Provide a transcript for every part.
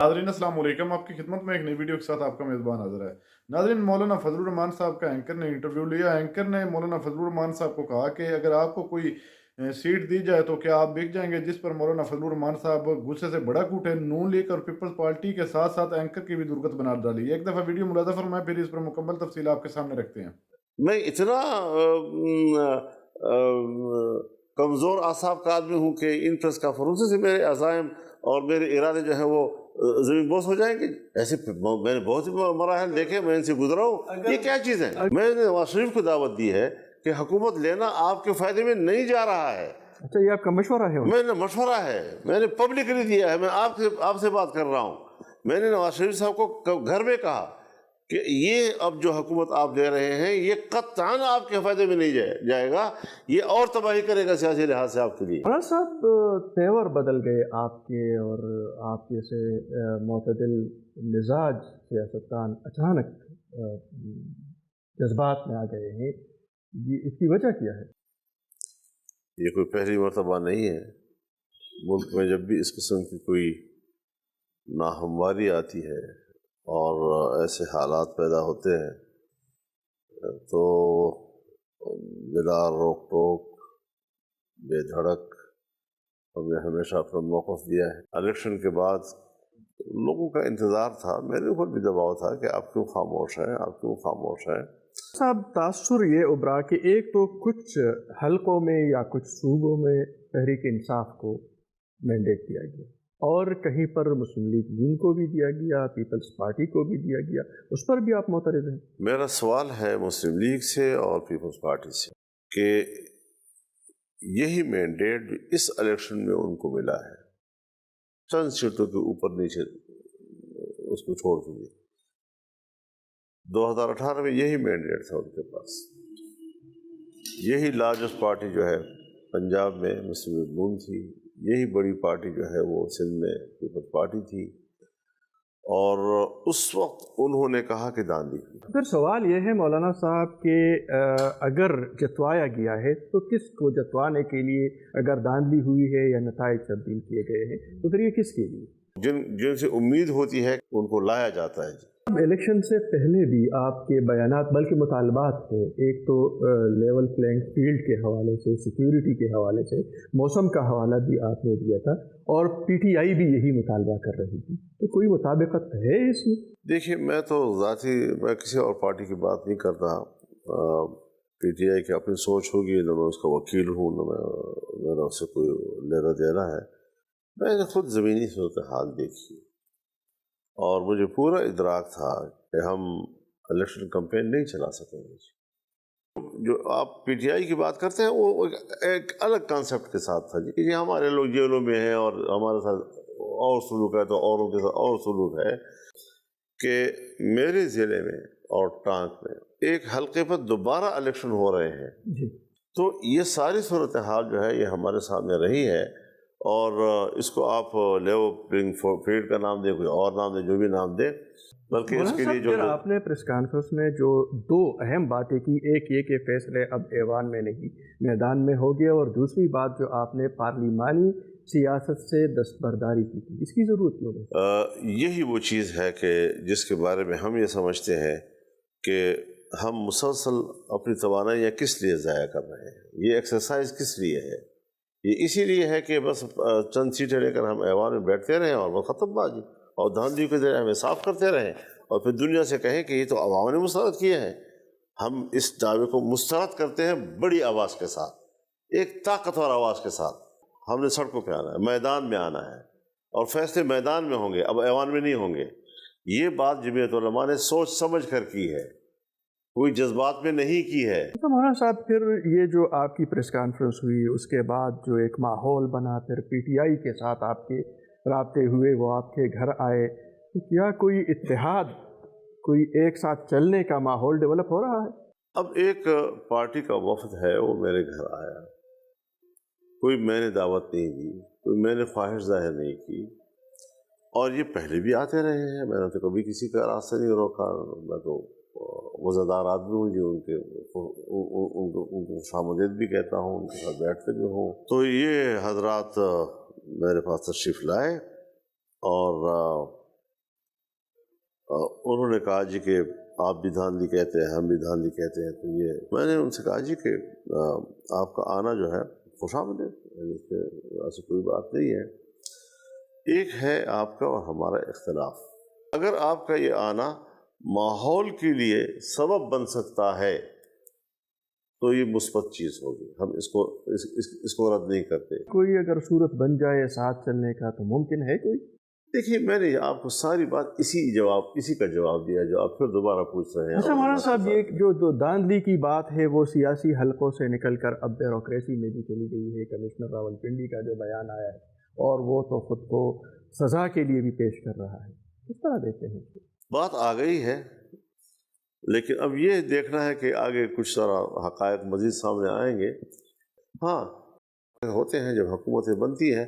नाज़रीन अस्सलाम वालेकुम, आपकी खिदमत में एक नई वीडियो के साथ आपका मेज़बान हाज़िर है। नाज़रीन, मौलाना फजलुर रहमान साहब का एंकर ने इंटरव्यू लिया। एंकर ने मौलाना फजलुर रहमान साहब को कहा कि अगर आपको कोई सीट दी जाए तो क्या आप बिक जाएंगे, जिस पर मौलाना फजलुर रहमान साहब गुस्से से बड़ा कूटे। नून लीग और पीपल्स पार्टी के साथ साथ एंकर की भी दुर्गत बना डाली। एक दफ़ा वीडियो मुलाज़ा फरमाएं, फिर इस पर मुकम्मल तफसील आपके सामने रखते हैं। मैं इतना कमज़ोर आसाब का आदमी हूँ कि इन प्रेस कॉन्फ्रेंस से मेरे अज़ाइम और मेरे इरादे जो है वो ज़मीन बोस हो जाएंगे। ऐसे मैंने बहुत ही मराहल देखे, मैं इनसे गुजरा हूँ। ये क्या चीज़ है? मैंने नवाज शरीफ को दावत दी है कि हुकूमत लेना आपके फ़ायदे में नहीं जा रहा है। अच्छा, ये आपका मशवरा है? मैंने मशवरा है, मैंने पब्लिकली दिया है। मैं आपसे बात कर रहा हूँ। मैंने नवाज शरीफ साहब को घर में कहा कि ये अब जो हुकूमत आप दे रहे हैं ये कत्तान आपके फ़ायदे में नहीं जाएगा, ये और तबाही करेगा सियासी लिहाज से आपके लिए। मौलाना साहब, तेवर बदल गए आपके, और आप जैसे मोतदिल मिजाज सियासतदान अचानक जज्बात में आ गए हैं। ये इसकी वजह क्या है? ये कोई पहली मर्तबा नहीं है। मुल्क में जब भी इस किस्म की कोई नाहमवारी आती है और ऐसे हालात पैदा होते हैं तो बिला रोक टोक बेधड़क हमने हमेशा अपना मौक़िफ़ दिया है। इलेक्शन के बाद लोगों का इंतज़ार था, मेरे ऊपर भी दबाव था कि आप क्यों खामोश हैं, आप क्यों खामोश हैं। साहब, तासुर ये उभरा कि एक तो कुछ हलकों में या कुछ सूबों में तहरीक इंसाफ को मैंडेट दिया गया, और कहीं पर मुस्लिम लीग नून को भी दिया गया, पीपल्स पार्टी को भी दिया गया। उस पर भी आप मोतरद हैं? मेरा सवाल है मुस्लिम लीग से और पीपल्स पार्टी से कि यही मैंडेट इस इलेक्शन में उनको मिला है, चंद सीटों के ऊपर नीचे उसको छोड़ दीजिए। 2018 में यही मैंडेट था उनके पास। यही लार्जेस्ट पार्टी जो है पंजाब में मुस्लिम लीग नून थी, यही बड़ी पार्टी जो है वो सिंध में पीपल्स पार्टी थी, और उस वक्त उन्होंने कहा कि दांधी की। फिर सवाल ये है मौलाना साहब कि अगर जतवाया गया है तो किस को जतवाने के लिए? अगर धांधली हुई है या नताइज तब्दील किए गए हैं तो फिर ये किसके लिए? जिनसे उम्मीद होती है उनको लाया जाता है। इलेक्शन से पहले भी आपके बयानात बल्कि मुतालबात थे। एक तो लेवल प्लेइंग फील्ड के हवाले से, सिक्योरिटी के हवाले से, मौसम का हवाला भी आपने दिया था, और पीटीआई भी यही मुतालबा कर रही थी। तो कोई मुताबिकत है इसमें? देखिए, मैं किसी और पार्टी की बात नहीं करता। पीटीआई की अपनी सोच होगी, न मैं उसका वकील हूँ, न मेरा उससे कोई लेना देना है। मैंने खुद ज़मीनी सूरत हाल देखी और मुझे पूरा इदराक था कि हम इलेक्शन कैंपेन नहीं चला सकेंगे। जो आप पीटीआई की बात करते हैं वो एक अलग कॉन्सेप्ट के साथ था कि जी हमारे लोग जेलों में हैं और हमारे साथ और सलूक है, तो औरों के साथ और सलूक है। कि मेरे ज़िले में और टांक में एक हल्के पर दोबारा इलेक्शन हो रहे हैं जी। तो ये सारी सूरत हाल जो है ये हमारे सामने रही है, और इसको आप लेवल प्लेइंग फील्ड का नाम दे, कोई और नाम दे, जो भी नाम दे, बल्कि इसके लिए जो आपने प्रेस कॉन्फ्रेंस में जो दो अहम बातें की, एक ये कि फैसले अब ऐवान में नहीं मैदान में हो गया, और दूसरी बात जो आपने पार्लिमानी सियासत से दस्तबरदारी की थी, इसकी ज़रूरत क्यों है? यही वो चीज़ है कि जिसके बारे में हम ये समझते हैं कि हम मुसलसल अपनी तवानाइयाँ किस लिए ज़ाया कर रहे हैं। ये एक्सरसाइज किस लिए है? ये इसीलिए है कि बस चंद सीटें लेकर हम ऐवान में बैठते रहें और वो ख़त्मबाजी और धांधली के ज़रिए हमें साफ करते रहें, और फिर दुनिया से कहें कि ये तो अवाम ने मुस्तरद किए हैं। हम इस दावे को मुस्तरद करते हैं बड़ी आवाज़ के साथ, एक ताकतवर आवाज़ के साथ। हमने सड़कों पे आना है, मैदान में आना है, और फैसले मैदान में होंगे, अब ऐवान में नहीं होंगे। ये बात जमीयत उलमा ने सोच समझ कर की है, कोई जज्बात में नहीं की है। तो मौलाना साहब, फिर ये जो आपकी प्रेस कॉन्फ्रेंस हुई उसके बाद जो एक माहौल बना, फिर पीटीआई के साथ आपके राब्ते हुए, वो आपके घर आए, तो क्या कोई इत्तेहाद, कोई एक साथ चलने का माहौल डेवलप हो रहा है? अब एक पार्टी का वफद है वो मेरे घर आया, कोई मैंने दावत नहीं दी, कोई मैंने ख्वाहिश जाहिर नहीं की, और ये पहले भी आते रहे हैं। मैंने तो कभी किसी का रास्ता नहीं रोका। मैं तो वज़ादार आदमी हूँ जी, उनको शामोदेद भी कहता हूँ, उनके साथ बैठते भी हूँ। तो ये हजरात मेरे पास तशरीफ़ लाए और उन्होंने कहा जी कि आप भी धांधली कहते हैं, हम भी धांधली कहते हैं। तो ये मैंने उनसे कहा जी कि आपका आना जो है खुशामदीद, ऐसी कोई बात नहीं है। एक है आपका और हमारा इख्तिलाफ। अगर आपका ये आना माहौल के लिए सबब बन सकता है तो ये मुस्बत चीज़ होगी, हम इसको रद्द नहीं करते। कोई अगर सूरत बन जाए साथ चलने का तो मुमकिन है कोई? देखिए, मैंने आपको सारी बात इसी का जवाब दिया जो आप फिर दोबारा पूछ रहे हैं। अच्छा मौलाना साहब, ये जो धांधली की बात है वो सियासी हलकों से निकलकर अब ब्यूरोक्रेसी में भी चली गई है। कमिश्नर रावलपिंडी का जो बयान आया है, और वो तो खुद को सज़ा के लिए भी पेश कर रहा है, किस तरह देखते हैं? बात आ गई है, लेकिन अब ये देखना है कि आगे कुछ सारा हक़ाइक़ मज़ीद सामने आएंगे। हाँ, होते हैं जब हुकूमतें बनती हैं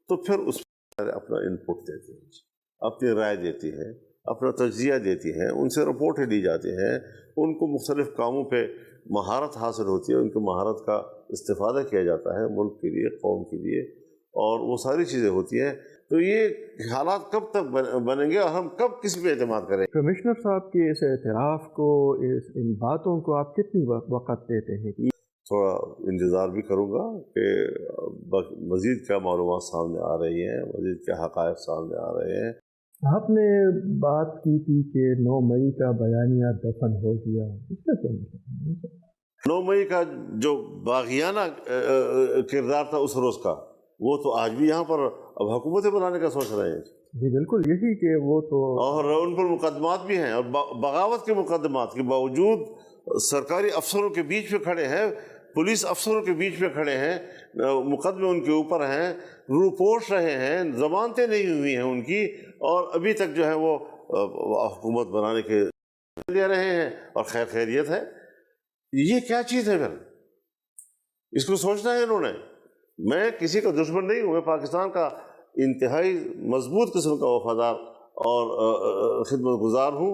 तो फिर उस पर अपना इनपुट देती हैं, अपनी राय देती हैं, अपना तज्ज़िया देती हैं, उनसे रिपोर्टें ली जाती हैं, उनको मुख्तलिफ़ कामों पे महारत हासिल होती है, उनकी महारत का इस्तेफ़ादा किया जाता है मुल्क के लिए, कौम के लिए, और वो सारी चीज़ें होती हैं। तो ये हालात कब तक बनेंगे और हम कब किस पे एतमाद करें? कमिश्नर साहब के इस एतराफ़ को, इन बातों को आप कितनी वक़्त देते हैं? थोड़ा इंतज़ार भी करूँगा कि मज़ीद क्या मालूमात सामने आ रही हैं, मज़ीद क्या हक़ाइक़ सामने आ रहे हैं। आपने बात की थी कि 9 मई का बयानिया दफन हो गया, इसका क्या मतलब? 9 मई का जो बाग़ियाना किरदार था उस रोज़ का, वो तो आज भी यहाँ पर अब हुकूमतें बनाने का सोच रहे हैं। जी बिल्कुल, यही कि वो तो, और उन पर मुकदमात भी हैं, और बगावत के मुकदमात के बावजूद सरकारी अफसरों के बीच में खड़े हैं, पुलिस अफसरों के बीच में खड़े हैं, मुकदमे उनके ऊपर हैं, रूपोश रहे हैं, ज़मानतें नहीं हुई हैं उनकी, और अभी तक जो है वो हुकूमत बनाने के ले रहे हैं, और खैरियत है। ये क्या चीज़ है फिर? इसको सोचना है इन्होंने। मैं किसी का दुश्मन नहीं हूँ, मैं पाकिस्तान का इंतहाई मजबूत किस्म का वफादार और खिदमत गुजार हूँ।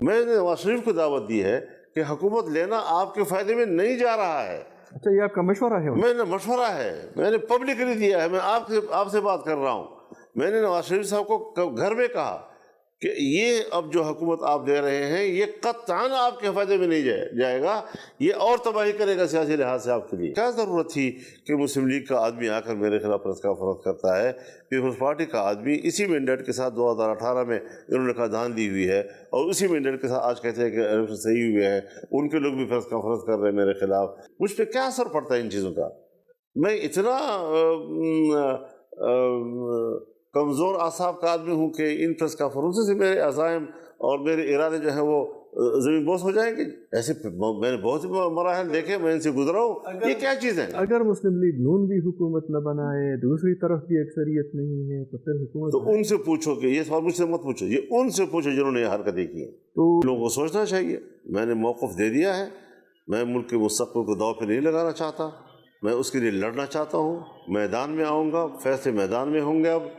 मैंने नवाज शरीफ को दावत दी है कि हुकूमत लेना आपके फ़ायदे में नहीं जा रहा है। अच्छा, ये आपका मशवरा है? मैंने मशवरा है, मैंने पब्लिकली दिया है, मैं आपसे बात कर रहा हूँ। मैंने नवाज शरीफ साहब को घर में कहा कि ये अब जो हुकूमत आप दे रहे हैं ये कत्तान आपके फ़ायदे में नहीं जाएगा, ये और तबाही करेगा सियासी लिहाज से आपके लिए। क्या ज़रूरत थी कि मुस्लिम लीग का आदमी आकर मेरे खिलाफ प्रेस कॉन्फ्रेंस करता है? पीपल्स पार्टी का आदमी इसी मैंडेट के साथ 2018 में इन्होंने कहा धांधली हुई है, और उसी मैंडेट के साथ आज कहते हैं कि इलेक्शन सही हुए हैं, उनके लोग भी प्रेस कॉन्फ्रेंस कर रहे हैं मेरे खिलाफ। मुझ पर क्या असर पड़ता है इन चीज़ों का? मैं इतना कमज़ोर आसाब का आदमी हूँ कि इन प्रेस कॉन्फ्रेंस से मेरे अज़ाइम और मेरे इरादे जो है वो ज़मीन बोस हो जाएंगे। ऐसे मैंने बहुत सी मराहल देखे, मैं इनसे गुजरा हूँ। ये क्या चीज़ है? अगर मुस्लिम लीग नून भी हुकूमत न बनाए, दूसरी तरफ भी अक्सरियत नहीं है, तो फिर हुकूमत तो उनसे पूछो कि ये सवाल मुझसे मत पूछो, ये उनसे पूछो जिन्होंने ये हरकतें की हैं। तो लोगों को सोचना चाहिए। मैंने मौक़िफ़ दे दिया है, मैं मुल्क के मुस्तक़बिल को दांव पे नहीं लगाना चाहता, मैं उसके लिए लड़ना चाहता हूँ, मैदान में आऊँगा, फैसले मैदान में होंगे। अब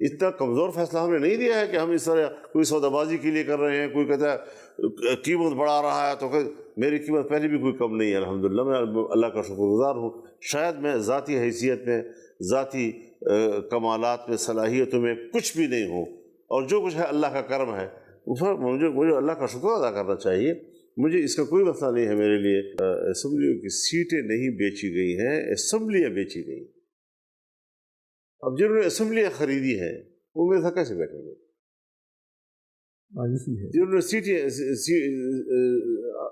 इतना कमज़ोर फैसला हमने नहीं दिया है कि हम इस तरह कोई सौदाबाजी के लिए कर रहे हैं। कोई कहता है कीमत बढ़ा रहा है, तो मेरी कीमत पहले भी कोई कम नहीं है, अल्हम्दुलिल्लाह। मैं अल्लाह का शुक्रगुज़ार हूँ। शायद मैं ज़ाती हैसियत में, ज़ाती कमालात में, सलाहियतों में कुछ भी नहीं हूँ, और जो कुछ है अल्लाह का करम है। मुझे अल्लाह का शुक्र अदा करना चाहिए। मुझे इसका कोई मसला नहीं है मेरे लिए। असम्बलियों की सीटें नहीं बेची गई हैं, असम्बलियाँ बेची गई। अब जिन्होंने असम्बलियाँ खरीदी हैं वो मेरे साथ कैसे बैठेंगे? जिन्होंने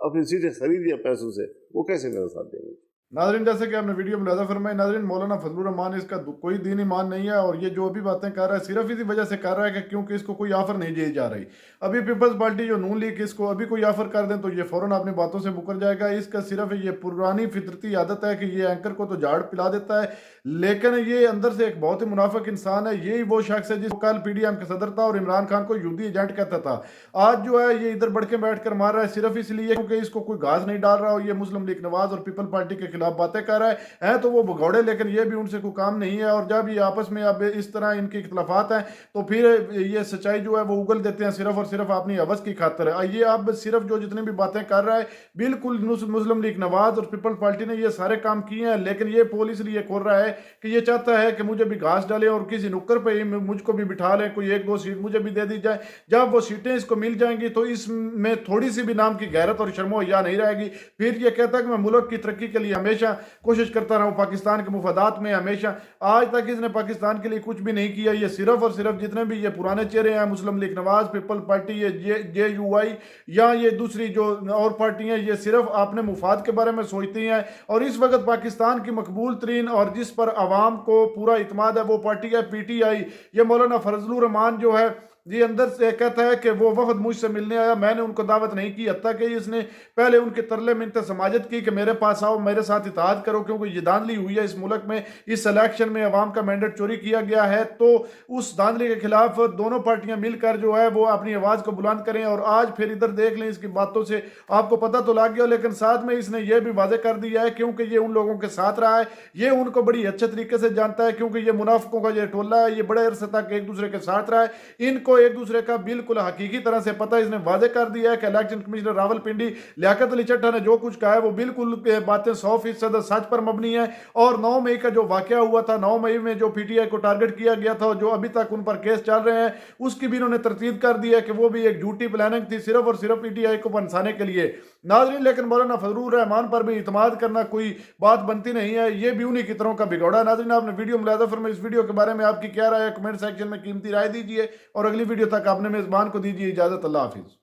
अपनी सीटें खरीदी हैं पैसों से, वो कैसे मेरे साथ देंगे? नाज़रीन, जैसे कि आपने वीडियो में मुलाज़ा फरमाई, नाज़रीन मौलाना फजलुर रहमान इसका कोई दीन ईमान नहीं है, और ये जो भी बातें कर रहा है सिर्फ इसी वजह से कर रहा है कि क्योंकि इसको कोई ऑफर नहीं दी जा रही। अभी पीपल्स पार्टी जो नून लीग इसको अभी कोई ऑफर कर दें तो ये फ़ौरन अपनी बातों से मुकर जाएगा। इसका सिर्फ ये पुरानी फितरती आदत है कि ये एंकर को तो झाड़ पिला देता है, लेकिन ये अंदर से एक बहुत ही मुनाफिक इंसान है। यही वो शख्स है जिसको कल PDM का सदर था और इमरान खान को यूदी एजेंट कहता था। आज जो है ये इधर बढ़ के बैठ कर मार रहा है सिर्फ इसलिए क्योंकि इसको कोई घास नहीं डाल रहा, और ये मुस्लिम लीग नवाज और पीपल पार्टी के खिलाफ बातें कर रहा है तो वो भगौड़े, लेकिन ये भी उनसे कोई काम नहीं है। और जब ये आपस में अब इस तरह इनके इख्तलाफात हैं तो फिर ये सच्चाई जो है वो उगल देते हैं सिर्फ और सिर्फ अपनी हवस की खातिर। ये अब सिर्फ जो जितनी भी बातें कर रहा है, बिल्कुल मुस्लिम लीग नवाज और पीपल्स पार्टी ने ये सारे काम किए हैं, लेकिन ये पोल इसलिए खोल रहा है कि ये चाहता है कि मुझे भी घास डालें और किसी नुक्कड़ पे मुझको भी बिठा लें, कोई एक दो सीट मुझे भी दे दी जाए। जब वो सीटें इसको मिल जाएंगी तो इसमें थोड़ी सी भी नाम की गैरत और शर्मो हया नहीं रहेगी। फिर ये कहता है कि मैं मुल्क की तरक्की के लिए हमेशा कोशिश करता रहा हूँ, पाकिस्तान के मुफादात में हमेशा। आज तक इसने पाकिस्तान के लिए कुछ भी नहीं किया। ये सिर्फ और सिर्फ जितने भी ये पुराने चेहरे हैं, मुस्लिम लीग नवाज, पीपल्स पार्टी, ये JUI या ये दूसरी जो और पार्टियां, ये सिर्फ अपने मुफाद के बारे में सोचती हैं। और इस वक्त पाकिस्तान की मकबूल तरीन और जिस पर आवाम को पूरा इत्मीनान है वो पार्टी है PTI। ये मौलाना फजलुर रहमान जो है ये अंदर से कहता है कि वो वफद मुझसे मिलने आया, मैंने उनको दावत नहीं की, हत्ता कि इसने पहले उनके तरले मिन्नत समाजत की कि मेरे पास आओ, मेरे साथ इत्तेहाद करो, क्योंकि ये धांधली हुई है इस मुल्क में, इस इलेक्शन में अवाम का मैंडेट चोरी किया गया है। तो उस धांधली के खिलाफ दोनों पार्टियां मिलकर जो है वो अपनी आवाज़ को बुलंद करें। और आज फिर इधर देख लें, इसकी बातों से आपको पता तो लग गया, लेकिन साथ में इसने ये भी वाजे कर दिया है, क्योंकि ये उन लोगों के साथ रहा है, ये उनको बड़ी अच्छे तरीके से जानता है, क्योंकि ये मुनाफिकों का ये टोला है, ये बड़े अरसे तक एक दूसरे के साथ रहा है, इनको एक दूसरे का बिल्कुल हकीकी तरह से पता है। इसने वादे कर दिया है कि इलेक्शन कमिश्नर रावलपिंडी लियाकत अली चट्टा ने जो कुछ कहा है वो बिल्कुल बातें 100% सच पर मबनी है। और 9 मई का जो वाकया हुआ था, 9 मई में जो PTI को टारगेट किया गया था, जो अभी तक उन पर केस चल रहे हैं, उसकी भी इन्होंने तरतीब कर दी है कि वो भी एक झूठी प्लानिंग थी सिर्फ और सिर्फ PTI को फंसाने के लिए। नाज़रीन, लेकिन मौलाना फजलुर रहमान पर भी इत्मीनान करना कोई बात बनती नहीं है, ये भी उन्हीं की तरह का बिगौड़ा। नाज़रीन, आपने वीडियो मुलाहिज़ा फरमाया, इस वीडियो के बारे में आपकी क्या राय है, कमेंट सेक्शन में कीमती राय दीजिए और अगली वीडियो तक आपने मेज़बान को दीजिए इजाज़त। अल्लाह हाफिज़।